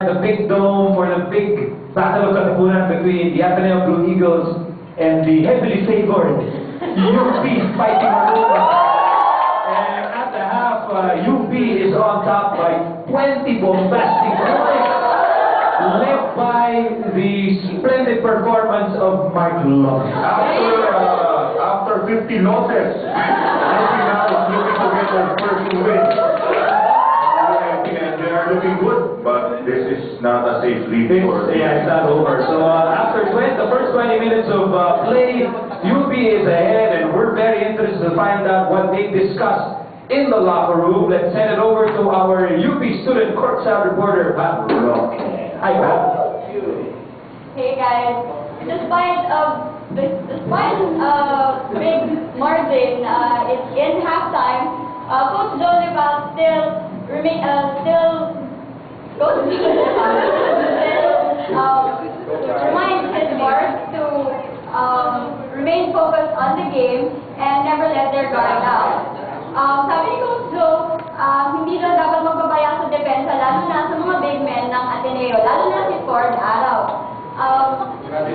The big dome for the big battle of Katipunan between the Ateneo Blue Eagles and the heavily favored UP Fighting Marunong. And at the half, UP is on top by 20 bombastic points, led by the splendid performance of Mark Love. After 50 losses, UP now is looking to get their first win. And they are looking good, but this is not a safe lead for it's not over. So after the first 20 minutes of play, UP is ahead, and we're very interested to find out what they discussed in the locker room. Let's send it over to our UP student courtside reporter, Pat Roque. Hi, Pat. Hey guys, despite big margin, it's in halftime. Coach Jolival reminds his boys to remain focused on the game and never let their guard down. Sabi ni Coach Joe, hindi daw dapat magpapaya sa depensa, lalo na sa mga big men ng Ateneo, lalo na si Ford Araw. Okay.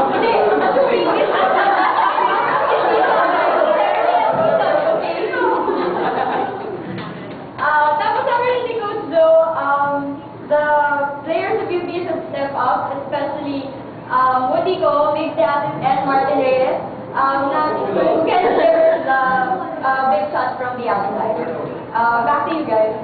Hindi. Tapos sabi rin ni Coach Joe, the players of UP should step up, especially Woody Go, Big Davis, and Martin Reyes, who can deliver the big shots from the outside. Back to you guys.